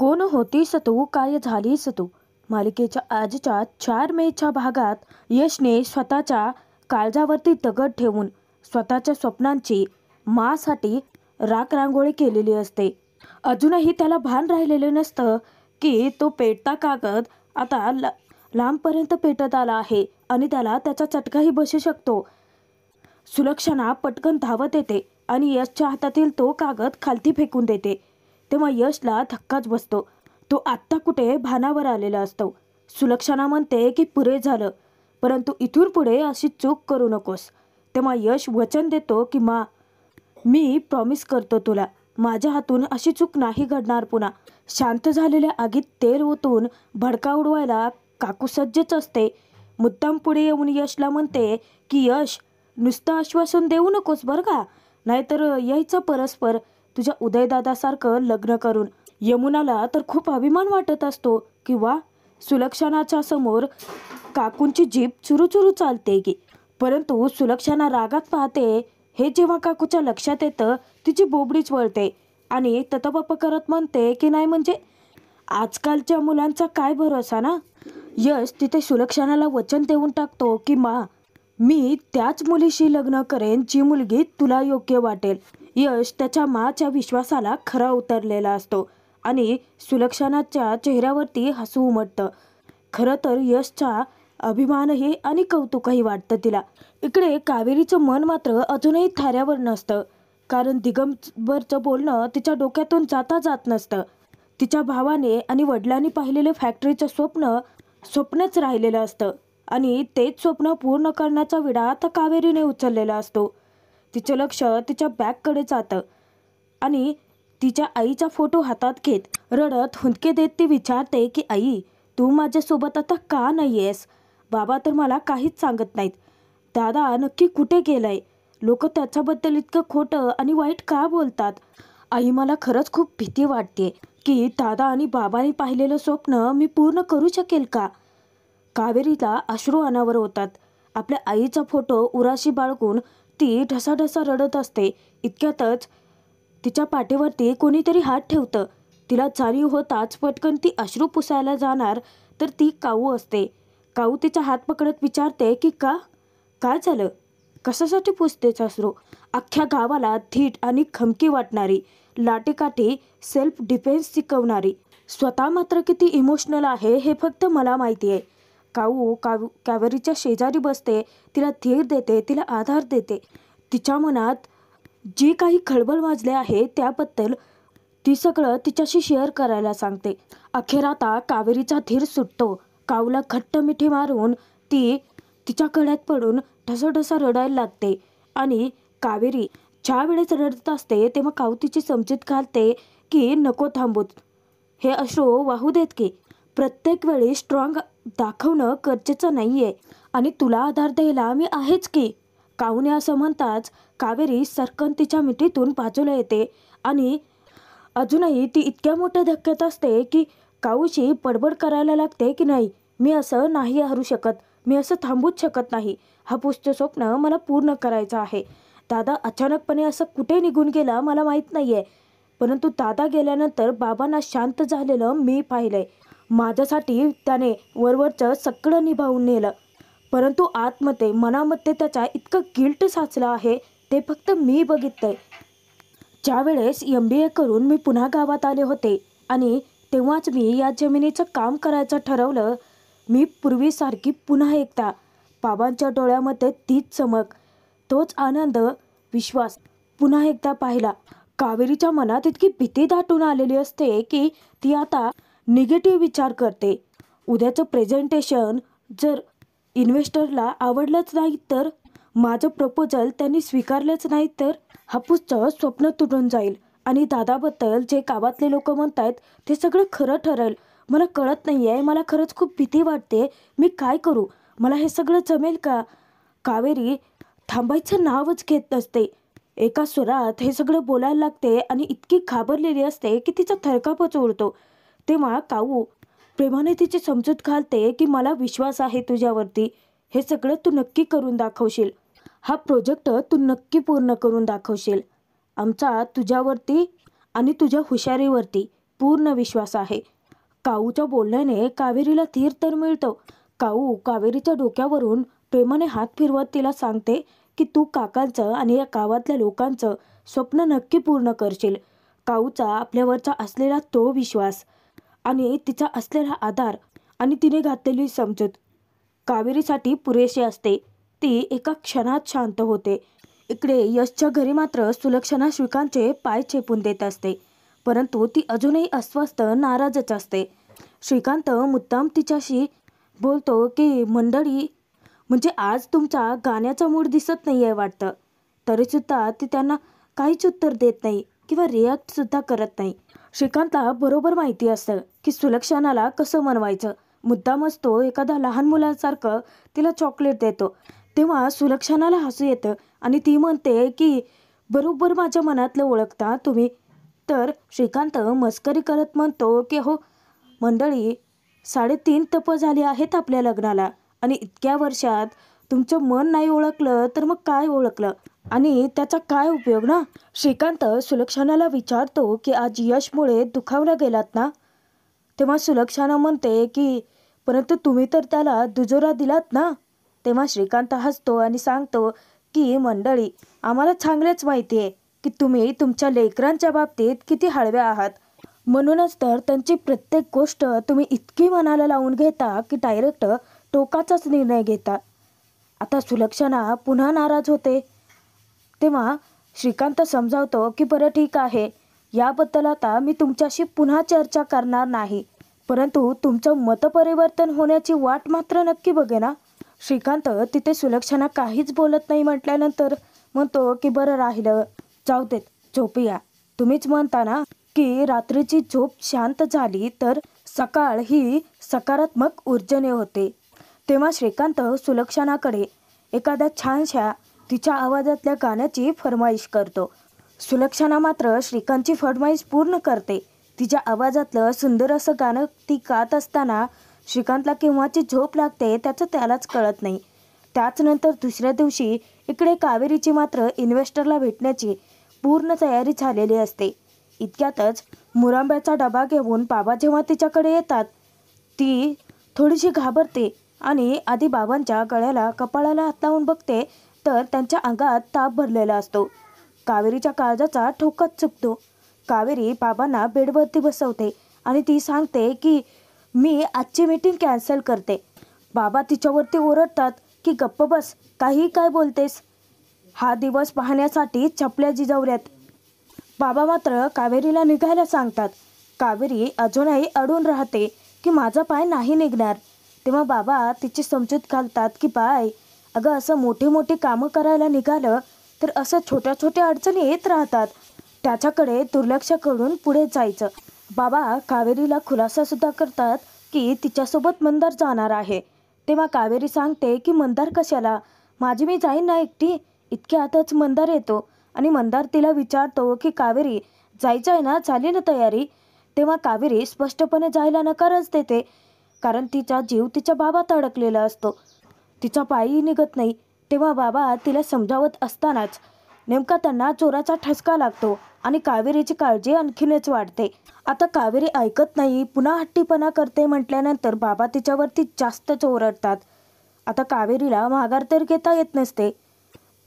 कोण होतीस तू, काय झालीस तू? मालिकेच्या आजच्या 4 मेच्या भागात यशने स्वतःच्या काळजावरती दगड ठेवून स्वतःच्या स्वप्नांची मासाठी राखरांगोळी केलेली असते. अजूनही त्याला भान राहिलेलं नसतं की तो पेटता कागद आता लांबपर्यंत पेटत आला आहे आणि त्याला त्याचा चटकाही बसू शकतो. सुलक्षणा पटकन धावत येते आणि यशच्या हातातील तो कागद खालती फेकून देते. तेव्हा यशला धक्काच बसतो. तो आत्ता कुठे भानावर आलेला असतो. सुलक्षणा म्हणते की पुरे झालं, परंतु इथून पुढे अशी चूक करू नकोस. तेव्हा यश वचन देतो की मी प्रॉमिस करतो तुला, माझ्या हातून अशी चूक नाही घडणार पुन्हा. शांत झालेल्या आगीत तेल ओतून भडका उडवायला काकू सज्जच असते. मुद्दाम पुढे येऊन यशला म्हणते की यश, नुसतं आश्वासन देऊ नकोस बरं का, नाहीतर यायचं परस्पर तुझ्या उदयदादासारखं लग्न करून. यमुनाला तर खूप अभिमान वाटत असतो की वा, सुलक्षणाच्या समोर काकूंची जीभ चुरूचुरू चालते की. परंतु सुलक्षणा रागात पाहते हे जेव्हा काकूच्या लक्षात येतं, तिची बोबडीच वळते आणि ततबाप करत म्हणते की नाही म्हणजे आजकालच्या मुलांचा काय भरोसा ना. यश तिथे सुलक्षणाला वचन देऊन टाकतो की मी त्याच मुलीशी लग्न करेन जी मुलगी तुला योग्य वाटेल. यश त्याच्या माच्या विश्वासाला खरा उतरलेला असतो आणि सुलक्षणाच्या चेहऱ्यावरती हसू उमटतं. खरं तर यशचा अभिमानही आणि कौतुकही वाटतं तिला. इकडे कावेरीचं मन मात्र अजूनही थाऱ्यावर नसतं, कारण दिगंबरचं बोलणं तिच्या डोक्यातून जात नसतं. तिच्या भावाने आणि वडिलांनी पाहिलेलं फॅक्टरीचं स्वप्नच राहिलेलं असतं आणि तेच स्वप्न पूर्ण करण्याचा विडा आता कावेरीने उचललेला असतो. तिचं लक्ष तिच्या बॅगकडे जातं आणि तिच्या आईचा फोटो हातात घेत रडत हुंदके देत ती विचारते की आई, तू माझ्यासोबत आता का नाही आहेस? बाबा तर मला काहीच सांगत नाहीत. दादा नक्की कुठे गेलाय? लोक त्याच्याबद्दल इतकं खोटं आणि वाईट का बोलतात? आई, मला खरंच खूप भीती वाटते की दादा आणि बाबांनी पाहिलेलं स्वप्न मी पूर्ण करू शकेल का? कावेरीला अश्रू अनावर होतात. आपल्या आईचा फोटो उराशी बाळगून ती ढसाढसा रडत असते. इतक्यातच तिच्या पाठीवरती कोणीतरी हात ठेवतं. तिला जाणीव होताच पटकन ती अश्रू पुसायला जाणार तर ती काऊ असते. काऊ तिचा हात पकडत विचारते की काय झालं? कशासाठी पुसतेच अश्रू? अख्ख्या गावाला धीट आणि खमकी वाटणारी, लाटेकाठी सेल्फ डिफेन्स शिकवणारी, स्वतः मात्र किती इमोशनल आहे हे फक्त मला माहिती आहे. कावेरीच्या शेजारी बसते, तिला धीर देते, तिला आधार देते. तिच्या मनात जी काही खळबळ माजले आहे त्याबद्दल ती सगळं तिच्याशी शेअर करायला सांगते. अखेर आता कावेरीचा धीर सुटतो. काऊला घट्ट मिठी मारून ती तिच्या कड्यात पडून ढसढसा रडायला लागते आणि कावेरी ज्या वेळेस रडत असते तेव्हा काऊ तिची समजूत घालते की नको थांबूत, हे अश्रू वाहू देत की. प्रत्येक वेळी स्ट्रॉंग दाखवणं गरजेचं नाहीये आणि तुला आधार द्यायला मी आहेच की. काऊने असं म्हणताच कावेरी सरकन तिच्या मिठीतून बाजूला येते आणि अजूनही ती इतक्या मोठ्या धक्क्यात असते की काऊशी बडबड करायला लागते की नाही, मी असं नाही हरू शकत, मी असं थांबूच शकत नाही. हा पुढचं स्वप्न मला पूर्ण करायचं आहे. दादा अचानकपणे असं कुठे निघून गेला मला माहीत नाहीये, परंतु दादा गेल्यानंतर बाबांना शांत झालेलं मी पाहिलंय. माझ्यासाठी त्याने वरवरचं सगळं निभावून नेलं, परंतु आतमध्ये मनामध्ये त्याच्या इतकं गिल्ट साचलं आहे ते फक्त मी बघितलंय. ज्यावेळेस MBA करून मी पुन्हा गावात आले होते आणि तेव्हाच मी या जमिनीचं काम करायचं ठरवलं. मी पूर्वीसारखी पुन्हा एकदा बाबांच्या डोळ्यामध्ये तीच चमक, तोच आनंद, विश्वास पुन्हा एकदा पाहिला. कावेरीच्या मनात इतकी भीती दाटून आलेली असते की ती आता निगेटिव्ह विचार करते. उद्याचं प्रेझेंटेशन जर इन्व्हेस्टरला आवडलंच नाही तर, माझं प्रपोजल त्यांनी स्वीकारलंच नाही तर, हापूसचं स्वप्न तुटून जाईल आणि दादाबद्दल जे गावातले लोक म्हणतायत ते सगळं खरं ठरेल. मला कळत नाही आहे, मला खरंच खूप भीती वाटते. मी काय करू? मला हे सगळं जमेल का? कावेरी थांबायचं नावच घेत नसते. एका स्वरात हे सगळं बोलायला लागते आणि इतकी घाबरलेली असते की तिचा थरकापच उडतो. तेव्हा काऊ प्रेमाने तिची समजूत घालते की मला विश्वास आहे तुझ्यावरती, हे सगळं तू नक्की करून दाखवशील. हा प्रोजेक्ट तू नक्की पूर्ण करून दाखवशील. आमचा तुझ्यावरती आणि तुझ्या हुशारीवरती पूर्ण विश्वास आहे. काऊच्या बोलण्याने कावेरीला धीर तर मिळतो. काऊ कावेरीच्या डोक्यावरून प्रेमाने हात फिरवत तिला सांगते की तू काकांचं आणि या गावातल्या लोकांचं स्वप्न नक्की पूर्ण करशील. काऊचा आपल्यावरचा असलेला तो विश्वास आणि तिचा असलेला आधार आणि तिने घातलेली समजूत कावेरीसाठी पुरेशी असते. ती एका क्षणात शांत होते. इकडे यशच्या घरी मात्र सुलक्षणा श्रीकांतचे पाय चेपून देत असते, परंतु ती अजूनही अस्वस्थ नाराजच असते. श्रीकांत मुद्दाम तिच्याशी बोलतो की मंडळी म्हणजे आज तुमचा गाण्याचा मूड दिसत नाही आहे वाटतं. तरीसुद्धा ती त्यांना काहीच उत्तर देत नाही किंवा रिॲक्टसुद्धा करत नाही. श्रीकांतला बरोबर माहिती असतं की सुलक्षणाला कसं मनवायचं. मुद्दामच तो एखादा लहान मुलांसारखं तिला चॉकलेट देतो. तेव्हा सुलक्षणाला हसू येतं आणि ती म्हणते की बरोबर माझ्या मनातलं ओळखता तुम्ही. तर श्रीकांत मस्करी करत म्हणतो की हो मंडळी, 3.5 तप झाली आहेत आपल्या लग्नाला आणि इतक्या वर्षात तुमचं मन नाही ओळखलं तर मग काय ओळखलं आणि त्याचा काय उपयोग ना. श्रीकांत सुलक्षणाला विचारतो की आज यशमुळे दुखावला गेलात ना. तेव्हा सुलक्षणा म्हणते की परंतु तुम्ही तर त्याला दुजोरा दिलात ना. तेव्हा श्रीकांत हसतो आणि सांगतो की मंडळी, आम्हाला चांगलेच माहिती आहे की तुम्ही तुमच्या लेकरांच्या बाबतीत किती हळव्या आहात. म्हणूनच तर त्यांची प्रत्येक गोष्ट तुम्ही इतकी मनाला लावून घेता की डायरेक्ट टोकाचाच निर्णय घेता. आता सुलक्षणा पुन्हा नाराज होते. तेव्हा श्रीकांत समजावतो की बरं ठीक आहे, याबद्दल आता मी तुमच्याशी पुन्हा चर्चा करणार नाही, परंतु तुमचं मतपरिवर्तन होण्याची वाट मात्र नक्की बघे ना. श्रीकांत तिथे सुलक्षणा काहीच बोलत नाही म्हटल्यानंतर म्हणतो की बरं राहिलं, जाऊ देत, झोपूया. तुम्हीच म्हणता ना की रात्रीची झोप शांत झाली तर सकाळ ही सकारात्मक ऊर्जेने होते. तेव्हा श्रीकांत सुलक्षणाकडे एखाद्या छानशा तिच्या आवाजातल्या गाण्याची फरमाईश करतो. सुलक्षणा मात्र श्रीकांतची फरमाईश पूर्ण करते. तिच्या आवाजातलं सुंदर असं गाणं ती गात असताना श्रीकांतला केव्हाची झोप लागते त्याचं त्यालाच कळत नाही. त्याचनंतर दुसऱ्या दिवशी इकडे कावेरीची मात्र इन्व्हेस्टरला भेटण्याची पूर्ण तयारी झालेली असते. इतक्यातच मुरांब्याचा डबा घेऊन बाबा जेव्हा तिच्याकडे येतात ती थोडीशी घाबरते आणि आधी बाबांच्या गळ्याला कपाळाला हात लावून बघते तर त्यांच्या अंगात ताप भरलेला असतो. कावेरीच्या काळजाचा ठोकाच चुकतो. कावेरी बाबांना बेडवरती बसवते आणि ती सांगते की मी आजची मीटिंग कॅन्सल करते. बाबा तिच्यावरती ओरडतात की गप्प बस, काही काय बोलतेस. हा दिवस पाहण्यासाठी चपल्या जिजवल्यात. बाबा मात्र कावेरीला निघायला सांगतात. कावेरी अजूनही अडून राहते की माझा पाय नाही निघणार. तेव्हा बाबा तिची समजूत घालतात की बाय, अगं असं मोठी मोठी कामं करायला निघालं तर असं छोट्या छोट्या अडचणी येत राहतात, त्याच्याकडे दुर्लक्ष करून पुढे जायचं. बाबा कावेरीला खुलासासुद्धा करतात की तिच्यासोबत मंदार जाणार आहे. तेव्हा कावेरी सांगते की मंदार कशाला, माझी मी जाईन ना एकटी. इतक्या आतच मंदार येतो आणि मंदार तिला विचारतो की कावेरी जायचं आहे ना, झाली ना तयारी. तेव्हा कावेरी स्पष्टपणे जायला नकारच देते, कारण तिचा जीव तिच्या बाबात अडकलेला असतो. तिचा पायही निघत नाही. तेव्हा बाबा तिला समजावत असतानाच नेमका त्यांना जोराचा ठसका लागतो आणि कावेरीची काळजी आणखीनच वाढते. आता कावेरी ऐकत नाही, पुन्हा हट्टीपणा करते म्हटल्यानंतर बाबा तिच्यावरती जास्तच ओरडतात. आता कावेरीला माघार तर घेता येत नसते.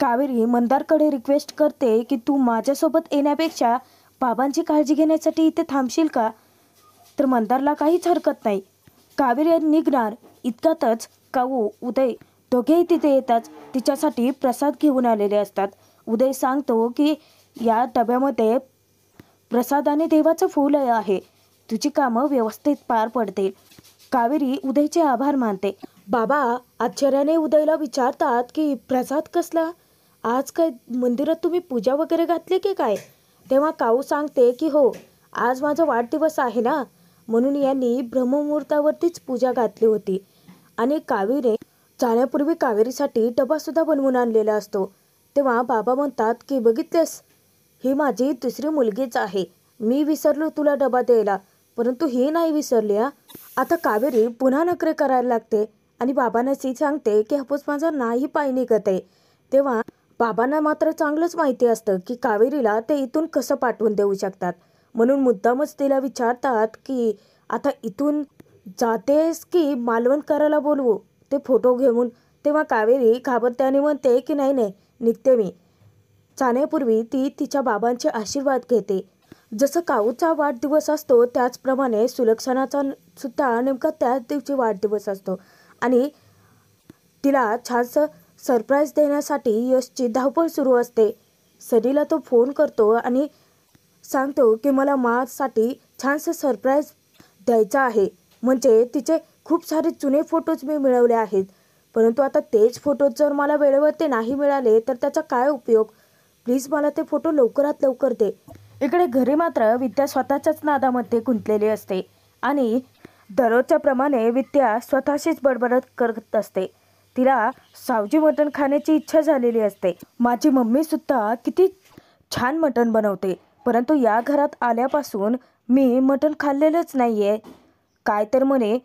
कावेरी मंदारकडे रिक्वेस्ट करते की तू माझ्यासोबत येण्यापेक्षा बाबांची काळजी घेण्यासाठी इथे थांबशील का. तर मंदारला काहीच हरकत नाही. कावेरी निघणार इतक्यातच काऊ, उदय दोघेही तिथे येतात. तिच्यासाठी प्रसाद घेऊन आलेले असतात. उदय सांगतो की या डब्यामध्ये प्रसादाने देवाचं फूल आहे, तुझी कामं व्यवस्थित पार पडतील. कावेरी उदयचे आभार मानते. बाबा आश्चर्याने उदयला विचारतात की प्रसाद कसला, आज काय मंदिरात तुम्ही पूजा वगैरे घातली की काय. तेव्हा काऊ सांगते की हो, आज माझा वाढदिवस आहे ना, म्हणून यांनी ब्रह्ममुहूर्तावरतीच पूजा घातली होती. आणि कावेरी जाण्यापूर्वी कावेरीसाठी डबासुद्धा बनवून आणलेला असतो. तेव्हा बाबा म्हणतात की बघितलेस, ही माझी दुसरी मुलगीच आहे. मी विसरलो तुला डबा द्यायला, परंतु ही नाही विसरली. आता कावेरी पुन्हा नखरे करायला लागते आणि बाबांना ती सांगते की हापूस माझा नाही पाय निघत आहे. तेव्हा बाबांना मात्र चांगलंच माहिती असतं की कावेरीला ते इथून कसं पाठवून देऊ शकतात. म्हणून मुद्दामच तिला विचारतात की आता इथून जातेस की मालवण करायला बोलवू ते फोटो घेऊन. तेव्हा कावेरी घाबरते आणि म्हणते की नाही नाही, निघते मी. जाण्यापूर्वी ती तिच्या बाबांचे आशीर्वाद घेते. जसं काऊचा वाढदिवस असतो त्याचप्रमाणे सुलक्षणाचा सुद्धा नेमका त्याच दिवशी वाढदिवस असतो आणि तिला छानसं सरप्राईज देण्यासाठी यशची धावपळ सुरू असते. सनीला तो फोन करतो आणि सांगतो की मला मासाठी छानसं सरप्राईज द्यायचं आहे. म्हणजे तिचे खूप सारे जुने फोटोज मी मिळवले आहेत, परंतु आता तेच फोटोज जर मला वेळेवर ते नाही मिळाले तर त्याचा काय उपयोग. प्लीज मला ते फोटो लवकरात लवकर दे. इकडे घरी मात्र विद्या स्वतःच्याच नादामध्ये गुंतलेली असते आणि दररोजच्या प्रमाणे विद्या स्वतःशीच बडबडत करत असते. तिला सावजी मटण खाण्याची इच्छा झालेली असते. माझी मम्मी सुद्धा किती छान मटण बनवते, परंतु या घरात आल्यापासून मी मटण खाल्लेलंच नाहीये. काय तर म्हणे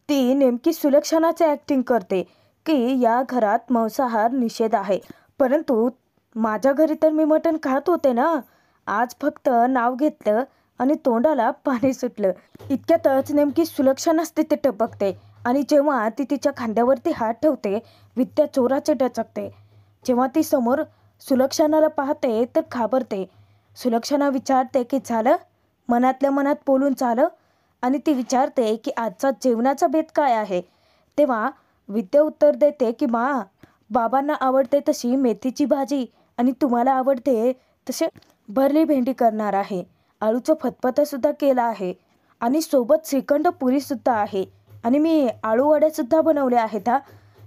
ती नेमकी सुलक्षणाचे ॲक्टिंग करते की या घरात मांसाहार निषेध आहे, परंतु माझ्या घरी तर मी मटण खात होते ना. आज फक्त नाव घेतलं आणि तोंडाला पाणी सुटलं. इतक्यातच नेमकी सुलक्षणाच तिथे टपकते आणि जेव्हा ती तिच्या खांद्यावरती हात ठेवते विद्या चोराचे डचकते. जेव्हा ती समोर सुलक्षणाला पाहते तर घाबरते. सुलक्षणा विचारते की झालं, मनातल्या मनात बोलून झालं, आणि ती विचारते की आजचा जेवणाचा बेत काय आहे. तेव्हा विद्या उत्तर देते की बाबांना आवडते तशी मेथीची भाजी आणि तुम्हाला आवडते तसे भरली भेंडी करणार आहे. आळूचं फतफतं सुद्धा केलं आहे आणि सोबत श्रीखंड पुरी सुद्धा आहे आणि मी आळू वड्या सुद्धा बनवल्या आहेत हा.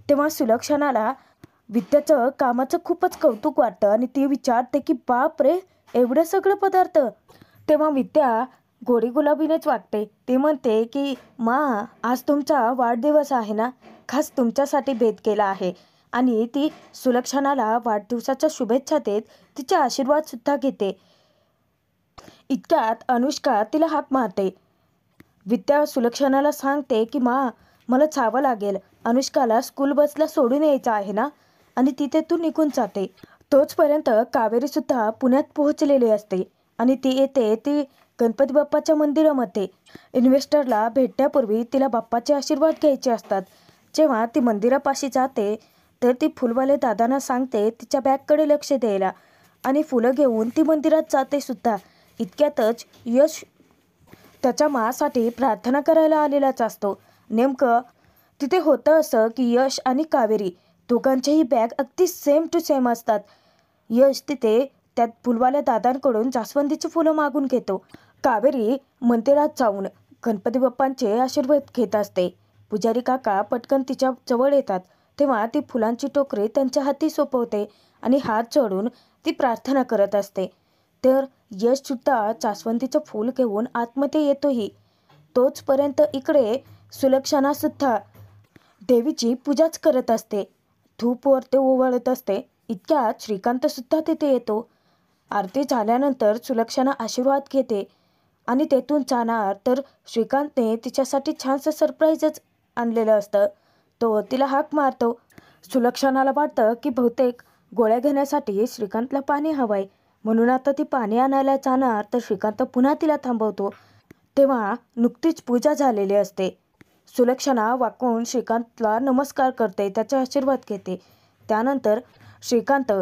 तेव्हा सुलक्षणाला विद्याचं कामाचं खूपच कौतुक वाटतं आणि ती विचारते की बाप रे, एवढं सगळं पदार्थ. तेव्हा विद्या गोडी गुलाबीनेच वागते. ती म्हणते की आज तुमचा वाढदिवस आहे ना, खास तुमच्यासाठी बेत केला आहे. आणि ती सुलक्षणाला वाढदिवसाच्या शुभेच्छा देत तिचे आशीर्वाद सुद्धा घेते. इतक्यात अनुष्का तिला हाक मारते. विद्या सुलक्षणाला सांगते की मला जावं लागेल, अनुष्काला स्कूल बसला सोडून यायचं आहे ना, आणि ती तेथून निघून जाते. तोचपर्यंत कावेरी सुद्धा पुण्यात पोहोचलेली असते आणि ती येते ती गणपती बाप्पाच्या मंदिरामध्ये. इन्व्हेस्टरला भेटण्यापूर्वी तिला बाप्पाचे आशीर्वाद घ्यायचे असतात. जेव्हा ती मंदिरापाशी जाते तर ती फुलवाले दादांना सांगते तिच्या बॅगकडे लक्ष द्यायला आणि फुलं घेऊन ती मंदिरात जाते सुद्धा. इतक्यातच यश त्याच्या मासाठी प्रार्थना करायला आलेलाच असतो. नेमकं तिथे होतं असं की यश आणि कावेरी दोघांच्याही बॅग अगदी सेम टू सेम असतात. यश तिथे त्यात फुलवाल्या दादांकडून जास्वंदीची फुलं मागून घेतो. कावेरी मंदिरात जाऊन गणपती बाप्पांचे आशीर्वाद घेत असते. पुजारी काका पटकन तिच्या जवळ येतात. तेव्हा ती फुलांची टोकरी त्यांच्या हाती सोपवते आणि हात जोडून ती प्रार्थना करत असते. तर यश सुद्धा जास्वंदीचं फूल घेऊन आतमध्ये येतोही. तोचपर्यंत इकडे सुलक्षणा सुद्धा देवीची पूजाच करत असते. धूपवर ते ओवाळत असते. इतक्यात श्रीकांत सुद्धा तिथे येतो. आरती झाल्यानंतर सुलक्षणा आशीर्वाद घेते आणि तेथून जाणार तर श्रीकांतने तिच्यासाठी छानसं सरप्राईजच आणलेलं असतं. तो तिला हाक मारतो. सुलक्षणाला वाटतं की बहुतेक गोळ्या घेण्यासाठी श्रीकांतला पाणी हवंय, म्हणून आता ती पाणी आणायला जाणार तर श्रीकांत पुन्हा तिला थांबवतो. तेव्हा नुकतीच पूजा झालेली असते. सुलक्षणा वाकून श्रीकांतला नमस्कार करते, त्याचा आशीर्वाद घेते. त्यानंतर श्रीकांत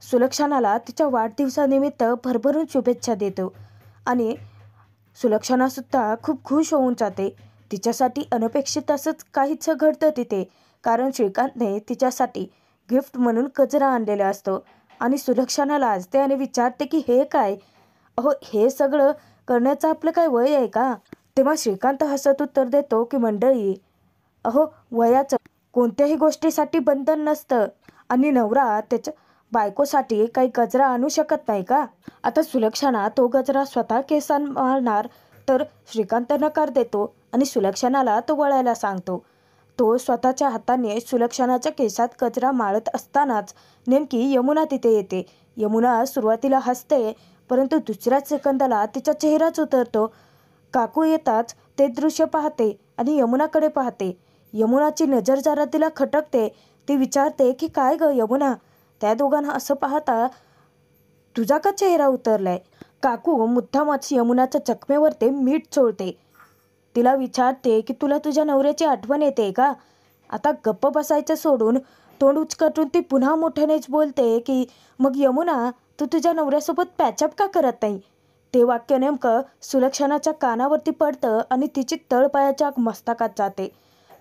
सुलक्षणाला तिच्या वाढदिवसानिमित्त भरभरून शुभेच्छा देतो आणि सुलक्षणासुद्धा खूप खुश होऊन जाते. तिच्यासाठी अनपेक्षित असंच काहीच घडतं तिथे, कारण श्रीकांतने तिच्यासाठी गिफ्ट म्हणून गजरा आणलेला असतो आणि सुलक्षणा लाजते आणि विचारते की हे काय, हे सगळं करण्याचं आपलं काय वय आहे का. तेव्हा श्रीकांत हसत उत्तर देतो की मंडळी, वयाचं कोणत्याही गोष्टीसाठी बंधन नसतं आणि नवरा त्याच्या बायकोसाठी काही गजरा आणू शकत नाही का. आता सुलक्षणा तो गजरा स्वतः केसांत मारणार तर श्रीकांत नकार देतो आणि सुलक्षणाला तो वळायला सांगतो. तो स्वतःच्या हाताने सुलक्षणाच्या केसात गजरा माळत असतानाच नेमकी यमुना तिथे येते. यमुना सुरुवातीला हसते, परंतु दुसऱ्याच सेकंदाला तिचा चेहराच उतरतो. काकू येताच ते दृश्य पाहते आणि यमुनाकडे पाहते. यमुनाची नजर जरा तिला खटकते. ती विचारते की काय ग यमुना, त्या दोघांना असं पाहता तुझा का चेहरा उतरलाय. काकू मुद्दामच यमुनाच्या जखमेवरती मीठ चोळते. तिला विचारते की तुला तुझ्या नवऱ्याची आठवण येते का? आता गप्प बसायचं सोडून तोंड उचकटून ती पुन्हा मोठ्यानेच बोलते की मग यमुना, तू तुझ्या नवऱ्यासोबत पॅचअप का करत नाही? ते वाक्य नेमकं सुलक्षणाच्या कानावरती पडतं आणि तिची तळपायाच्या मस्तकात जाते.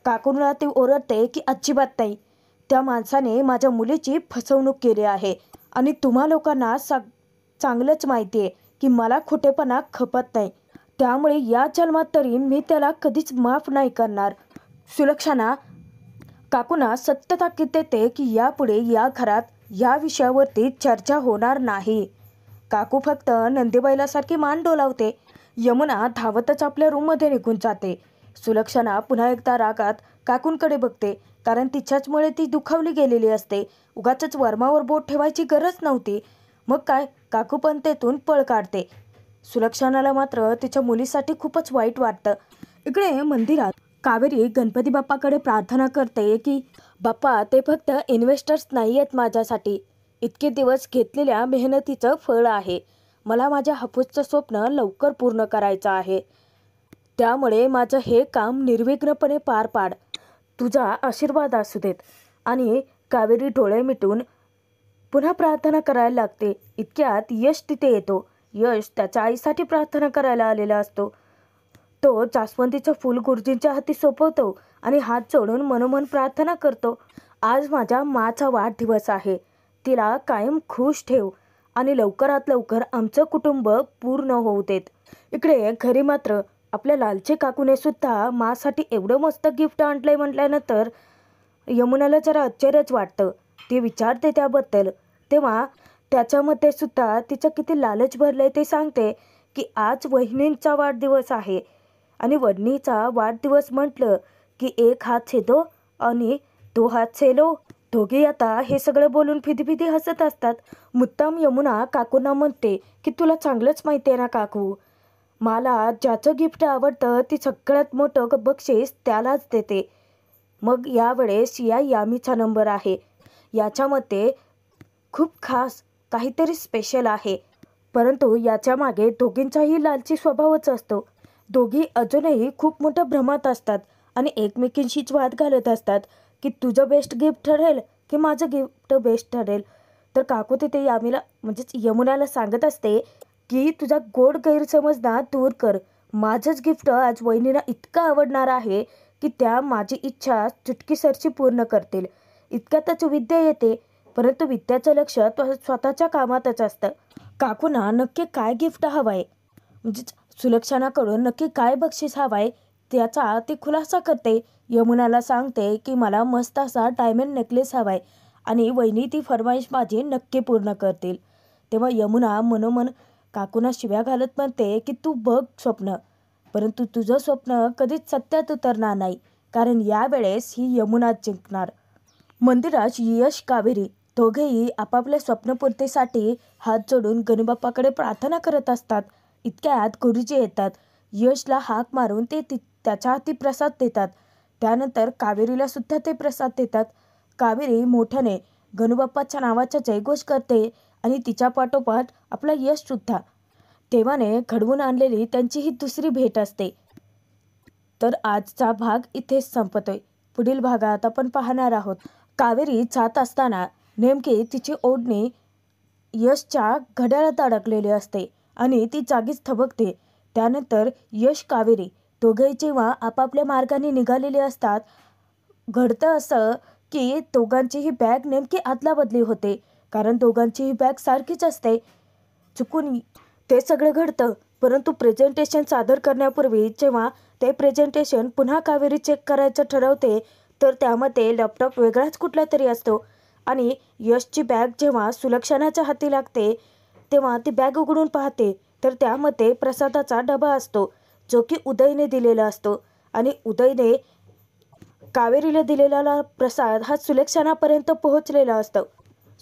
काकूला ती ओरडते की अजिबात नाही. त्या माणसाने माझ्या मुलीची फसवणूक केली आहे आणि तुम्हा लोकांना चांगलंच माहिती आहे की मला खोटेपणा खपत नाही. त्यामुळे या जन्मात तरी मी त्याला कधीच माफ नाही करणार. सुलक्षणा काकूंना सत्य ताकीद देते की यापुढे या घरात या विषयावरती चर्चा होणार नाही. काकू फक्त नंदीबैलासारखी मान डोलावते. यमुना धावतच आपल्या रूममध्ये निघून जाते. सुलक्षणा पुन्हा एकदा रागात काकूंकडे बघते, कारण तिच्याचमुळे ती दुखावली गेलेली असते. उगाचच वर्मावर बोट ठेवायची गरज नव्हती. मग काय, काकू पण तेथून पळ काढते. सुलक्षणाला मात्र तिच्या मुलीसाठी खूपच वाईट वाटतं. इकडे मंदिरात कावेरी गणपती बाप्पाकडे प्रार्थना करते की बाप्पा, ते फक्त इन्व्हेस्टर्स नाही आहेत माझ्यासाठी, इतके दिवस घेतलेल्या मेहनतीचं फळ आहे. मला माझ्या हापूसचं स्वप्न लवकर पूर्ण करायचं आहे. त्यामुळे माझं हे काम निर्विघ्नपणे पार पाड. तुझा आशीर्वाद असू देत. आणि कावेरी डोळे मिटून पुन्हा प्रार्थना करायला लागते. इतक्यात यश तिथे येतो. यश त्याच्या आईसाठी प्रार्थना करायला आलेला असतो. तो जास्वंदीचं फूल गुरुजींच्या हाती सोपवतो आणि हात जोडून मनोमन प्रार्थना करतो. आज माझ्या माचा वाढदिवस आहे. तिला कायम खुश ठेव आणि लवकरात लवकर आमचं कुटुंब पूर्ण होऊ देत. इकडे घरी मात्र आपल्या लालचे काकूने सुद्धा मासाठी एवढं मस्त गिफ्ट आणलंय म्हटल्यानंतर यमुनाला जरा आश्चर्यच वाटतं. ती विचारते त्याबद्दल, तेव्हा त्याच्यामध्ये सुद्धा तिचं किती लालच भरलंय ते सांगते की आज वहिनींचा वाढदिवस आहे आणि वहिनीचा वाढदिवस म्हटलं की एक हात छेदो आणि दो हात सेलो. दोघे आता हे सगळं बोलून फिदी हसत असतात. मुद्दाम यमुना काकूंना म्हणते की तुला चांगलंच माहिती आहे ना काकू, मला ज्याचं गिफ्ट आवडतं ती सगळ्यात मोठं बक्षीस त्यालाच देते. मग यावेळेस या यामीचा नंबर आहे. याच्यामध्ये खूप खास काहीतरी स्पेशल आहे. परंतु याच्या मागे दोघींचाही लालची स्वभावच असतो. दोघी अजूनही खूप मोठ्या भ्रमात असतात आणि एकमेकींशीच वाद घालत असतात की तुझं बेस्ट गिफ्ट ठरेल की माझं गिफ्ट बेस्ट ठरेल. तर काकू तिथे यामीला म्हणजेच यमुनाला सांगत असते की तुझा गोड गैरसमज ना दूर कर. माझंच गिफ्ट आज वहिनीला इतकं आवडणार आहे की त्या माझी इच्छा चुटकीसरशी पूर्ण करतील. इतक्यातच विद्या येते, परंतु विद्याचं लक्ष स्वतःच्या कामातच असतं. काकूंना नक्की काय गिफ्ट हवंय, म्हणजेच सुलक्षणाकडून नक्की काय बक्षीस हवंय त्याचा ती खुलासा करते. यमुनाला सांगते की मला मस्त असा डायमंड नेकलेस हवाय आणि वहिनी ती फरमाईश माझी नक्की पूर्ण करतील. तेव्हा यमुना मनोमन काकूंना शिव्या घालत म्हणते की तू बघ स्वप्न, परंतु तुझं स्वप्न कधीच सत्यात उतरणार नाही, कारण यावेळेस ही यमुनाच जिंकणार. मंदिरात यश कावेरी दोघेही आपापल्या स्वप्नपूर्तीसाठी हात जोडून गणबाप्पाकडे प्रार्थना करत असतात. इतक्यात गुरुजी येतात. यशला हाक मारून ते त्याच्या हाती प्रसाद देतात. त्यानंतर कावेरीला सुद्धा ते प्रसाद देतात. कावेरी मोठ्याने गणबाप्पाच्या नावाचा जयघोष करते आणि तिच्या पाठोपाठ आपला यश सुद्धा. देवाने घडवून आणलेली त्यांची ही दुसरी भेट असते. तर आजचा भाग इथेच संपतोय. पुढील भागात आपण पाहणार आहोत कावेरी जात असताना नेमकी तिची ओढणी यशच्या घड्याळात अडकलेली असते आणि ती जागीच थबकते. त्यानंतर यश कावेरी दोघे जेव्हा आपापल्या मार्गाने निघालेले असतात, घडतं असं की दोघांचीही बॅग नेमकी अदलाबदली होते, कारण दोघांचीही बॅग सारखीच असते. चुकून ते सगळं घडतं, परंतु प्रेझेंटेशन सादर करण्यापूर्वी जेव्हा ते प्रेझेंटेशन पुन्हा कावेरी चेक करायचं ठरवते तर त्यामध्ये लॅपटॉप वेगळाच कुठला तरी असतो आणि यशची बॅग जेव्हा सुलक्षणाच्या हाती लागते तेव्हा ती बॅग उघडून पाहते तर त्यामध्ये प्रसादाचा डबा असतो, जो की उदयने दिलेला असतो आणि उदयने कावेरीला दिलेला प्रसाद हा सुलक्षणापर्यंत पोहोचलेला असतो.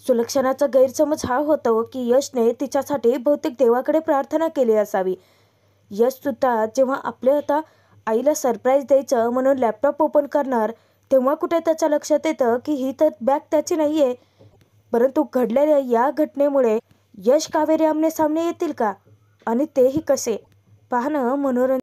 सुलक्षणाचा गैरसमज हा होतो की यशने तिच्यासाठी बहुतेक देवाकडे प्रार्थना केली असावी. यशसुद्धा जेव्हा आपल्या आता आईला सरप्राईज द्यायचं म्हणून लॅपटॉप ओपन करणार तेव्हा कुठे त्याच्या लक्षात येतं की ही तर बॅग त्याची नाही आहे. परंतु घडलेल्या या घटनेमुळे यश कावेरी आमने सामने येतील का? आणि तेही कसे पाहणं मनोरंजन